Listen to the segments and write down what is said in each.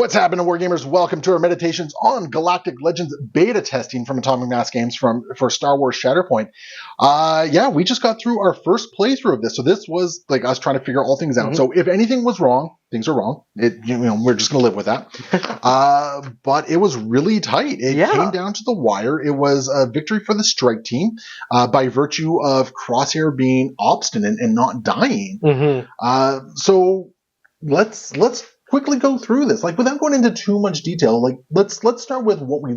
What's happening, Wargamers? Welcome to our meditations on Galactic Legends beta testing from Atomic Mass Games for Star Wars Shatterpoint. We just got through our first playthrough of this, so this was like us trying to figure all things out. So if anything was wrong, things are wrong. We're just going to live with that. But it was really tight. It came down to the wire. It was a victory for the strike team by virtue of Crosshair being obstinate and not dying. So let's quickly go through this, like without going into too much detail. Like let's start with what we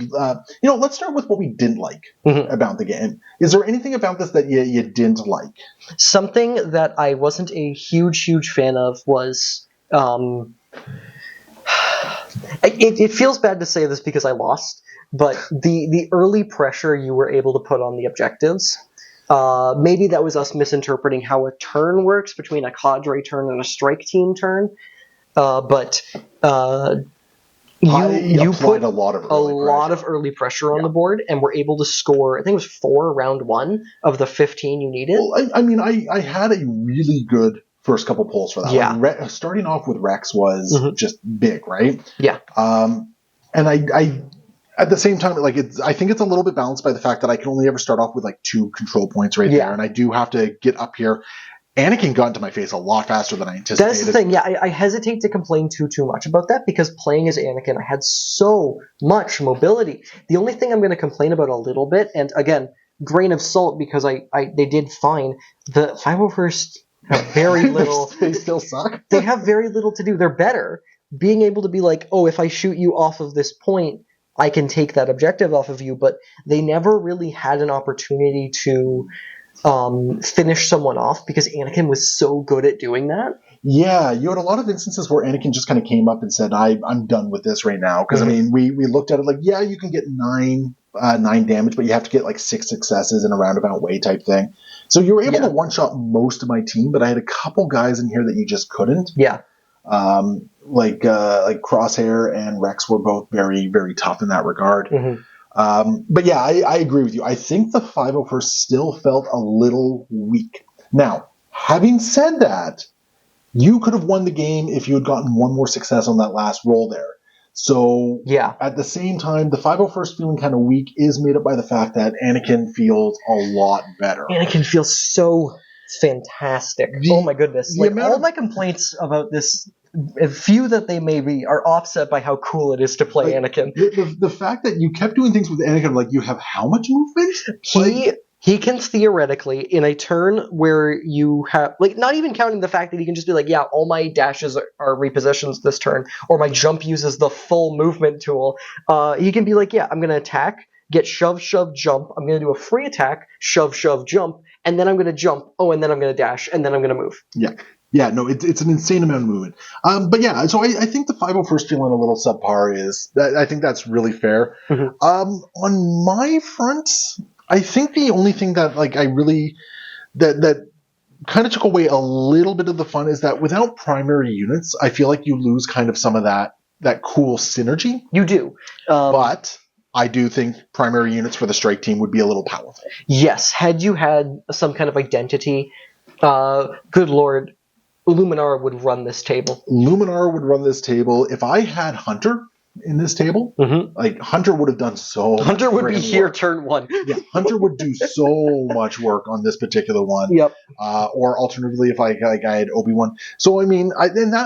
let's start with what we didn't like about the game. Is there anything about this that you didn't like? Something that I wasn't a huge fan of was it feels bad to say this because I lost, but the early pressure you were able to put on the objectives. Maybe that was us misinterpreting how a turn works between a cadre turn and a strike team turn. But you put a lot of early pressure on the board, and were able to score, I think it was 4 round 1 of the 15 you needed. Well, I had a really good first couple pulls for that. Yeah. Like, starting off with Rex was just big, right? Yeah. And I at the same time, like I think it's a little bit balanced by the fact that I can only ever start off with like 2 control points right there, and I do have to get up here. Anakin got into my face a lot faster than I anticipated. That's the thing. Yeah, I hesitate to complain too much about that because playing as Anakin, I had so much mobility. The only thing I'm going to complain about a little bit, and again, grain of salt because they did fine. The 501st have very little. They still suck. They have very little to do. They're better. Being able to be like, oh, if I shoot you off of this point, I can take that objective off of you. But they never really had an opportunity to finish someone off because Anakin was so good at doing that. Yeah, you had a lot of instances where Anakin just kind of came up and said, I'm done with this right now. Because, I mean, we looked at it like, yeah, you can get 9 damage, but you have to get like 6 successes in a roundabout way type thing. So you were able to one-shot most of my team, but I had a couple guys in here that you just couldn't. Yeah. Like Crosshair and Rex were both very, very tough in that regard. But yeah, I agree with you. I think the 501st still felt a little weak. Now, having said that, you could have won the game if you had gotten 1 more success on that last roll there. So at the same time, the 501st feeling kind of weak is made up by the fact that Anakin feels a lot better. Anakin feels so fantastic. Oh my goodness. Like, all my complaints about this, a few that they may be, are offset by how cool it is to play Anakin. The fact that you kept doing things with Anakin, like you have how much movement? He can theoretically, in a turn where you have, like, not even counting the fact that he can just be like, yeah, all my dashes are repositions this turn, or my jump uses the full movement tool. He can be like, yeah, I'm going to attack, get shove, jump. I'm going to do a free attack, shove, jump, and then I'm going to jump. Oh, and then I'm going to dash, and then I'm going to move. Yeah, no, it's an insane amount of movement. But yeah, so I think the 501st feeling a little subpar is that I think that's really fair. On my front, I think the only thing that like I really that kind of took away a little bit of the fun is that without primary units, I feel like you lose kind of some of that cool synergy. You do, but I do think primary units for the strike team would be a little powerful. Yes, had you had some kind of identity, good lord, Luminar would run this table. Luminar would run this table. If I had Hunter in this table, like Hunter would have done so much. Hunter would be here turn 1. Yeah, Hunter would do so much work on this particular one. Yep. Or alternatively, if I had Obi-Wan. So I mean,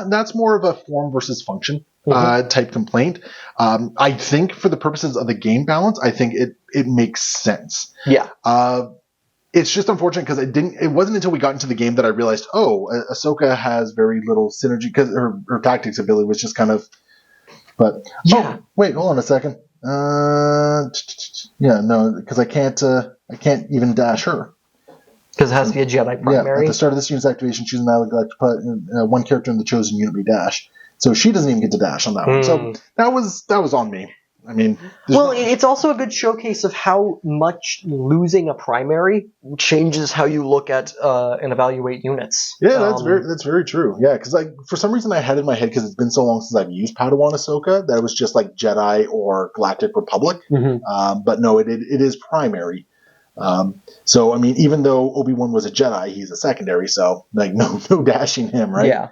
that's more of a form versus function type complaint. I think for the purposes of the game balance, I think it makes sense. Yeah. It's just unfortunate because it wasn't until we got into the game that I realized, Ahsoka has very little synergy because her tactics ability was just kind of. But wait, hold on a second. Because I can't even dash her. Because it has to be a Jedi primary. Yeah, at the start of this unit's activation, choose an ally to put one character in the chosen unit may dash. So she doesn't even get to dash on that one. So that was on me. I mean, it's also a good showcase of how much losing a primary changes how you look at and evaluate units. Yeah, that's very true. Yeah, because for some reason I had in my head, because it's been so long since I've used Padawan Ahsoka, that it was just like Jedi or Galactic Republic. But no, it is primary. So I mean, even though Obi-Wan was a Jedi, he's a secondary. So like no dashing him, right? Yeah.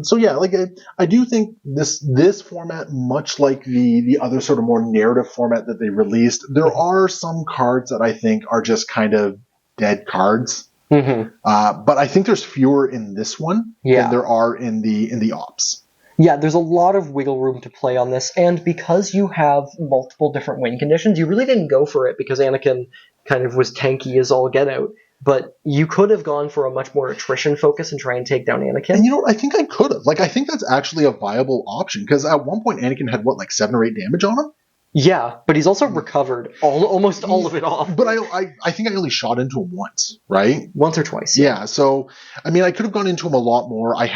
So yeah, like I do think this format, much like the other sort of more narrative format that they released, there are some cards that I think are just kind of dead cards. Mm-hmm. But I think there's fewer in this one than there are in the ops. Yeah, there's a lot of wiggle room to play on this, and because you have multiple different win conditions, you really didn't go for it because Anakin kind of was tanky as all get out. But you could have gone for a much more attrition focus and try and take down Anakin. And you know what? I think I could have. Like, I think that's actually a viable option because at one point Anakin had what, like 7 or 8 damage on him? Yeah, but he's also recovered almost all of it off. But I think I only shot into him once, right? Once or twice. Yeah. So I mean, I could have gone into him a lot more. I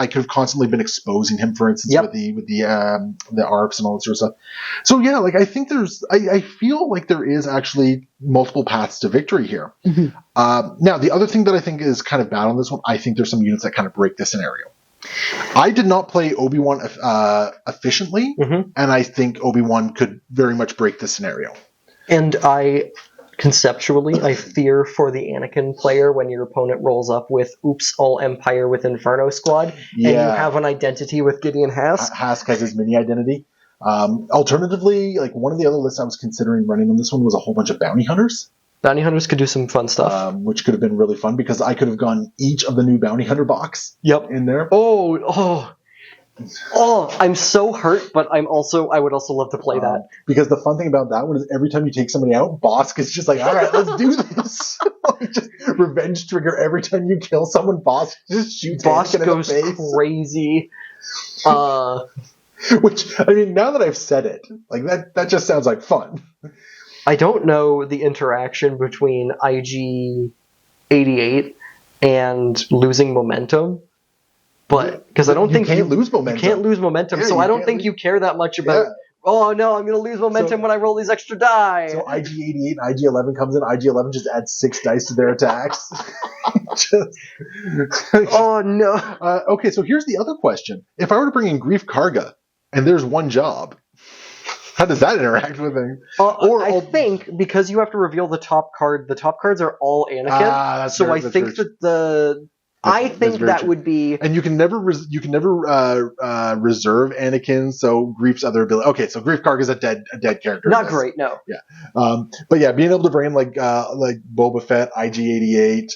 could have constantly been exposing him, for instance, with the ARPs and all that sort of stuff. So yeah, like I think I feel like there is actually multiple paths to victory here. Mm-hmm. Now, the other thing that I think is kind of bad on this one, I think there's some units that kind of break the scenario. I did not play Obi-Wan efficiently, and I think Obi-Wan could very much break the scenario. And conceptually, I fear for the Anakin player when your opponent rolls up with Oops, All Empire with Inferno Squad, and you have an identity with Gideon Hask. Hask has his mini identity. Alternatively, like one of the other lists I was considering running on this one was a whole bunch of bounty hunters. Bounty hunters could do some fun stuff. Which could have been really fun because I could have gone each of the new bounty hunter box in there. Oh, I'm so hurt, but I would also love to play that. Because the fun thing about that one is every time you take somebody out, Bosk is just like, all right, let's do this. Just revenge trigger every time you kill someone. Bosk just shoots Bosk in goes the face. Crazy. Which, I mean, now that I've said it, like that just sounds like fun. I don't know the interaction between IG-88 and losing momentum, but because I don't think you can't lose momentum. You can't lose momentum, so I don't think you care that much about. Yeah. Oh no, I'm going to lose momentum when I roll these extra die. So IG-88 and IG-11 comes in. IG-11 just adds 6 dice to their attacks. Oh no. Okay, so here's the other question: if I were to bring in Grief Karga, and there's one job. How does that interact with things? I think because you have to reveal the top card, the top cards are all Anakin. So I think that that would be. And you can never reserve Anakin. So Grief's other ability. Okay, so Grief Karga is a dead character. Not great, no. Yeah, but yeah, being able to bring in like Boba Fett, IG-88.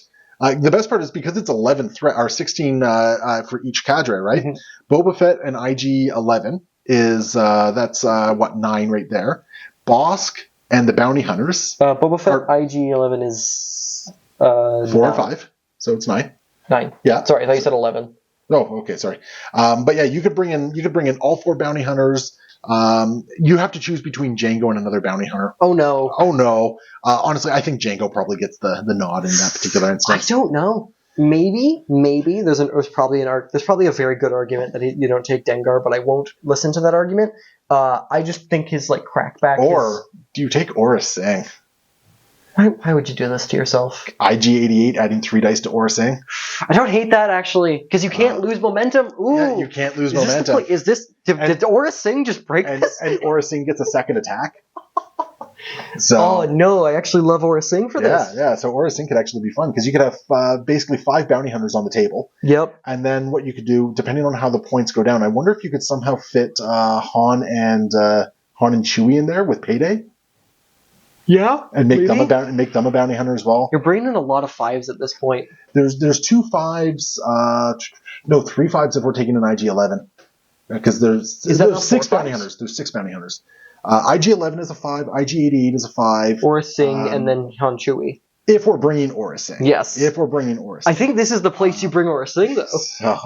The best part is because it's 11 threat or 16 for each cadre, right? Mm-hmm. Boba Fett and IG-11. Is that's 9 right there. Bosk and the bounty hunters. Boba Fett IG-11 is 4 or 5, so it's 9. 9. Yeah. Sorry, I thought you said 11. Oh, okay, sorry. But yeah, you could bring in all 4 bounty hunters. You have to choose between Jango and another bounty hunter. Oh no. Honestly, I think Jango probably gets the nod in that particular instance. I don't know. Maybe there's probably a very good argument that you don't take Dengar, but I won't listen to that argument. I just think his crackback. Or do you take Aura Singh? Why would you do this to yourself? IG-88 adding 3 dice to Aura Singh. I don't hate that actually because you can't lose momentum. Ooh, yeah, you can't lose momentum. Did Aura Singh just break this? And Aura Singh gets a second attack. So, oh no, I actually love Aura Singh for this. Yeah. So Aura Singh could actually be fun because you could have basically 5 bounty hunters on the table. Yep. And then what you could do, depending on how the points go down, I wonder if you could somehow fit Han and Chewie in there with Payday. Yeah. And make them a bounty hunter as well. You're bringing in a lot of 5s at this point. There's 2 5s. No, 3 5s if we're taking an IG-11. Because there's 6 bounty hunters. There's 6 bounty hunters. IG-11 is a 5, IG-88 is a 5. Aura Singh and then Han Chewie. If we're bringing Aura Singh. Yes. If we're bringing Aura Singh. I think this is the place you bring Aura Singh, though. So,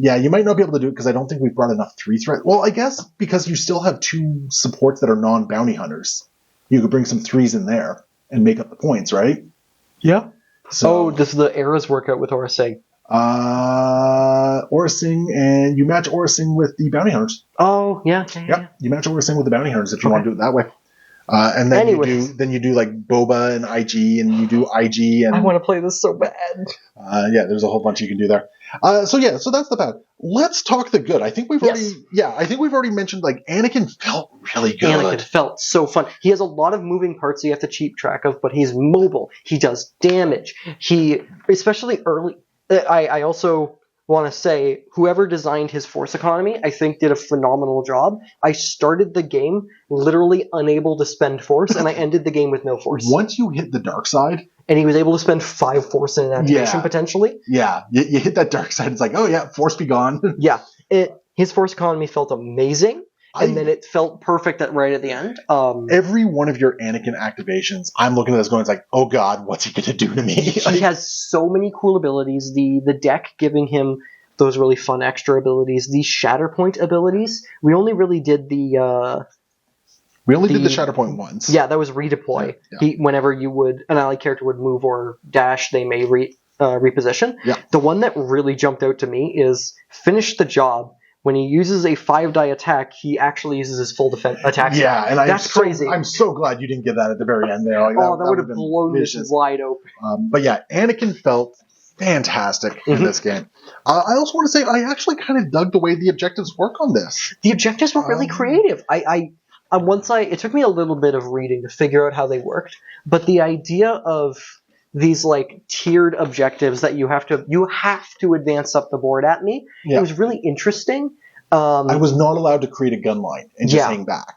yeah, you might not be able to do it because I don't think we've brought enough 3 threat. Well, I guess because you still have 2 supports that are non-bounty hunters. You could bring some 3s in there and make up the points, right? Yeah. So, does the eras work out with Aura Singh? Aura Singh, and you match Aura Singh with the bounty hunters. Oh, yeah. Yep, you match Aura Singh with the bounty hunters if you want to do it that way. And then you do like Boba and IG, and you do IG. And I want to play this so bad. Yeah, there's a whole bunch you can do there. So that's the bad. Let's talk the good. I think we've already mentioned like Anakin felt really good. Anakin felt so fun. He has a lot of moving parts you have to keep track of, but he's mobile. He does damage. He, especially early. I also want to say whoever designed his force economy, I think, did a phenomenal job. I started the game literally unable to spend force, and I ended the game with no force. Once you hit the dark side, and he was able to spend 5 force in an activation potentially. Yeah, you hit that dark side. It's like, oh yeah, force be gone. Yeah, his force economy felt amazing. And then it felt perfect right at the end. Every one of your Anakin activations, I'm looking at this going, it's like, oh god, what's he going to do to me? He has so many cool abilities. The deck giving him those really fun extra abilities. These Shatterpoint abilities, we only really did the... we only did the Shatterpoint once. Yeah, that was redeploy. Yeah. Whenever an ally character would move or dash, they may reposition. Yeah. The one that really jumped out to me is finish the job. When he uses a 5-die attack, he actually uses his full defense attack. Yeah, and that's crazy. I'm so glad you didn't get that at the very end there. Like, that would have blown this wide open. But yeah, Anakin felt fantastic in this game. I also want to say I actually kind of dug the way the objectives work on this. The objectives were really creative. It took me a little bit of reading to figure out how they worked, but the idea of these like tiered objectives that you have to advance up the board at me. Yeah. It was really interesting. I was not allowed to create a gun line and just hang back.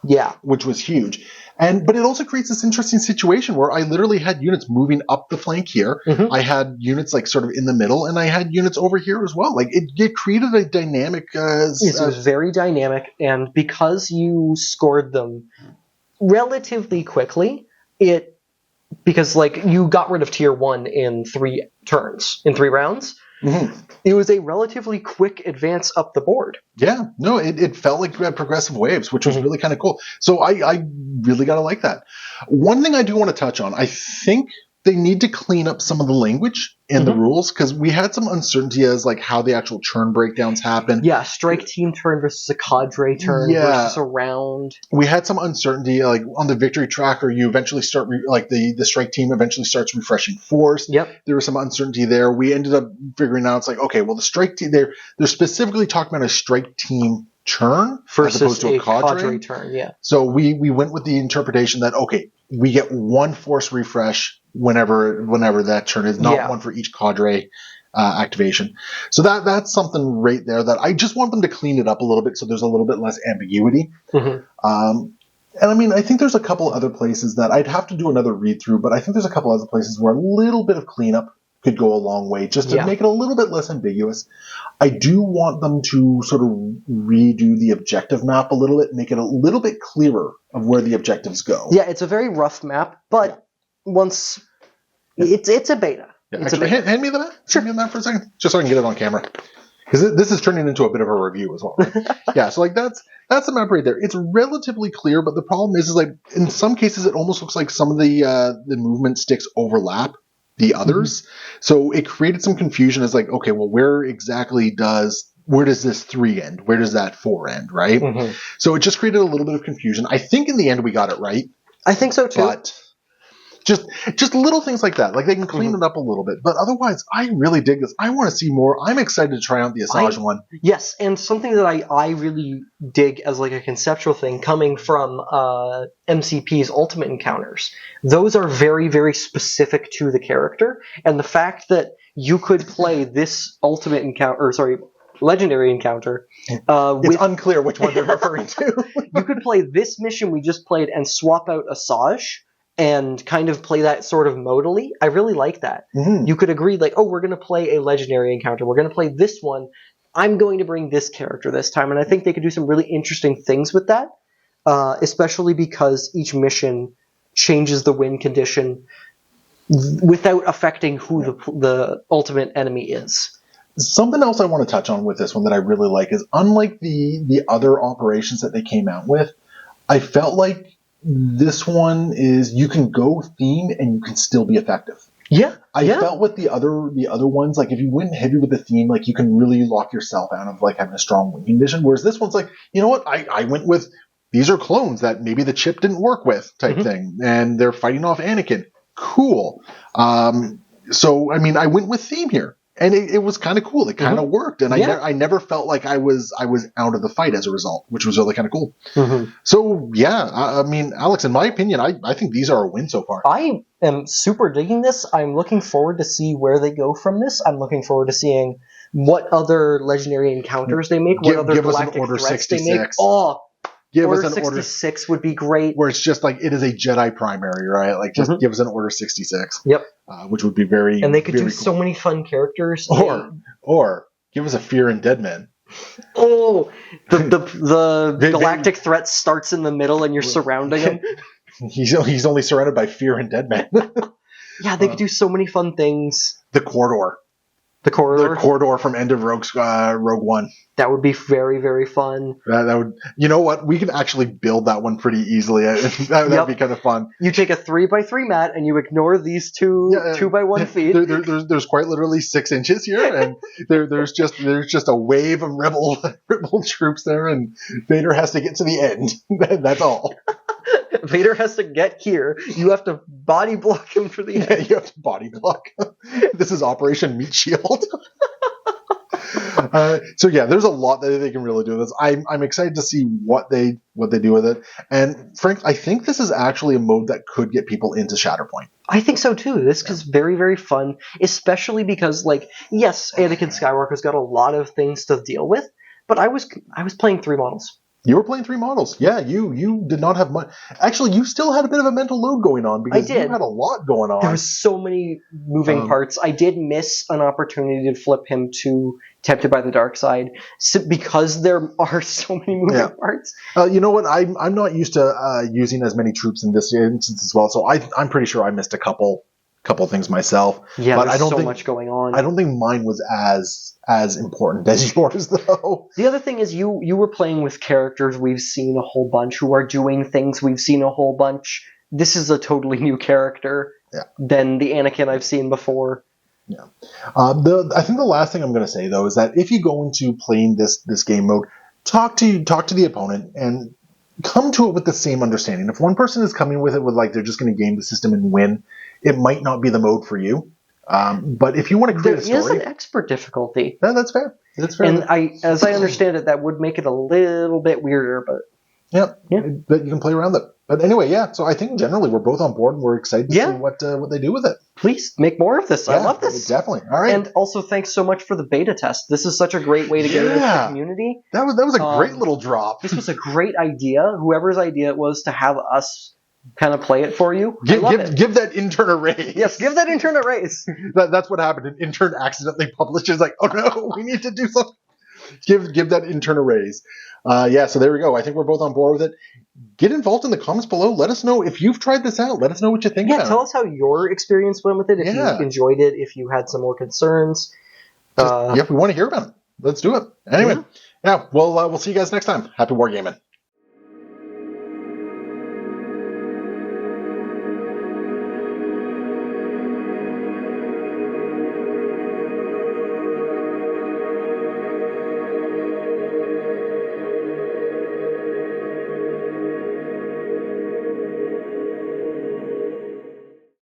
Yeah. Which was huge. But it also creates this interesting situation where I literally had units moving up the flank here. Mm-hmm. I had units like sort of in the middle, and I had units over here as well. Like it created a dynamic. It was very dynamic, and because you scored them relatively quickly, because like you got rid of tier 1 in 3 turns, in 3 rounds. Mm-hmm. It was a relatively quick advance up the board. Yeah, no, it felt like you had progressive waves, which was really kind of cool. So I really got to like that. One thing I do want to touch on, I think they need to clean up some of the language in the rules, because we had some uncertainty as like how the actual turn breakdowns happen. Yeah, strike team turn versus a cadre turn versus a round. We had some uncertainty like on the victory tracker. You eventually start the strike team eventually starts refreshing force. Yep. There was some uncertainty there. We ended up figuring out it's like, okay, well the strike team they're specifically talking about a strike team turn versus as opposed to a cadre turn. Yeah. So we went with the interpretation that okay, we get 1 force refresh whenever that turn is, not 1 for each cadre activation. So that's something right there that I just want them to clean it up a little bit so there's a little bit less ambiguity. Mm-hmm. And I mean, I think there's a couple other places that I'd have to do another read through, but I think there's a couple other places where a little bit of cleanup could go a long way just to make it a little bit less ambiguous. I do want them to sort of redo the objective map a little bit, make it a little bit clearer of where the objectives go. Yeah, it's a very rough map, but once it's a beta. Yeah, actually, hand me the map. Sure. Hand me the map for a second, just so I can get it on camera. Because this is turning into a bit of a review as well. Right? Yeah, so like that's the map right there. It's relatively clear, but the problem is like in some cases it almost looks like some of the movement sticks overlap the others. Mm-hmm. So it created some confusion as like, okay, well, where does this 3 end? Where does that 4 end, right? Mm-hmm. So it just created a little bit of confusion. I think in the end we got it right. I think so too. But just little things like that. Like they can clean it up a little bit. But otherwise, I really dig this. I want to see more. I'm excited to try out the Asajj one. Yes, and something that I really dig as like a conceptual thing coming from MCP's Ultimate Encounters. Those are very, very specific to the character. And the fact that you could play this Ultimate Encounter, Legendary Encounter. It's unclear which one they're referring to. You could play this mission we just played and swap out Asajj and kind of play that sort of modally. I really like that. Mm-hmm. You could agree, like, oh, we're going to play a Legendary Encounter. We're going to play this one. I'm going to bring this character this time. And I think they could do some really interesting things with that, especially because each mission changes the win condition without affecting who the ultimate enemy is. Something else I want to touch on with this one that I really like is, unlike the other operations that they came out with, I felt like this one is you can go theme and you can still be effective. Yeah. I felt with the other ones, like if you went heavy with the theme, like you can really lock yourself out of like having a strong win condition. Whereas this one's like, you know what? I went with these are clones that maybe the chip didn't work with type thing, and they're fighting off Anakin. Cool. So I mean, I went with theme here. And it was kind of cool. It kind of worked, and I never felt like I was out of the fight as a result, which was really kind of cool. Mm-hmm. So yeah, I mean, Alex, in my opinion, I think these are a win so far. I am super digging this. I'm looking forward to see where they go from this. I'm looking forward to seeing what other legendary encounters they make, what other give us an galactic Order threats 66. they make. Oh, Give Order us an Order 66 would be great. where it's just like it is a Jedi primary, right? Like just give us an Order 66. Yep. Which would be very and they could do cool. so many fun characters. Or give us a Fear and Dead Man. Oh, the galactic threat starts in the middle and you're surrounding him. He's only surrounded by Fear and Dead Man. Yeah, they could do so many fun things. The Corridor. The Corridor? The Corridor from End of Rogue One. That would be very, very fun. That would, you know what? We can actually build that one pretty easily. That'd be kind of fun. You take a 3x3 mat and you ignore these 2x1 feet. There's quite literally 6 inches here, and there's just a wave of rebel troops there, and Vader has to get to the end. That's all. Vader has to get here. You have to body block him for the end. Yeah, you have to body block. This is Operation Meat Shield. So yeah, there's a lot that they can really do with this. I'm excited to see what they do with it. And Frank, I think this is actually a mode that could get people into Shatterpoint. I think so too. This is very, very fun, especially because, like, yes, Anakin Skywalker's got a lot of things to deal with, but I was playing 3 models. You were playing 3 models. Yeah, you did not have much. Actually, you still had a bit of a mental load going on because you had a lot going on. There was so many moving parts. I did miss an opportunity to flip him to Tempted by the Dark Side because there are so many moving parts. You know what? I'm not used to using as many troops in this instance as well, so I'm pretty sure I missed a couple things myself. Yeah, but there's I don't think much going on. I don't think mine was as important as yours, though. The other thing is you were playing with characters we've seen a whole bunch, who are doing things we've seen a whole bunch. This is a totally new character than the Anakin I've seen before. Yeah. I think the last thing I'm going to say, though, is that if you go into playing this game mode, talk to the opponent and come to it with the same understanding. If one person is coming with it with like they're just going to game the system and win, it might not be the mode for you. But if you want to create a story, there is an expert difficulty. That's fair. That's fair. And as I understand it, that would make it a little bit weirder, but but you can play around it. But anyway, so I think generally we're both on board and we're excited to see what they do with it. Please make more of this. I love this. Definitely. All right. And also, thanks so much for the beta test. This is such a great way to get into the community. That was a great little drop. This was a great idea. Whoever's idea it was to have us kind of play it for you. Give that intern a raise. Yes, give that intern a raise. That's what happened. An intern accidentally publishes like, oh no, we need to do something. Give that intern a raise. So there we go. I think we're both on board with it. Get involved in the comments below. Let us know if you've tried this out. Let us know what you think about it. Tell us how your experience went with it, if you enjoyed it, if you had some more concerns. We want to hear about it. Let's do it. Anyway, we'll see you guys next time. Happy wargaming.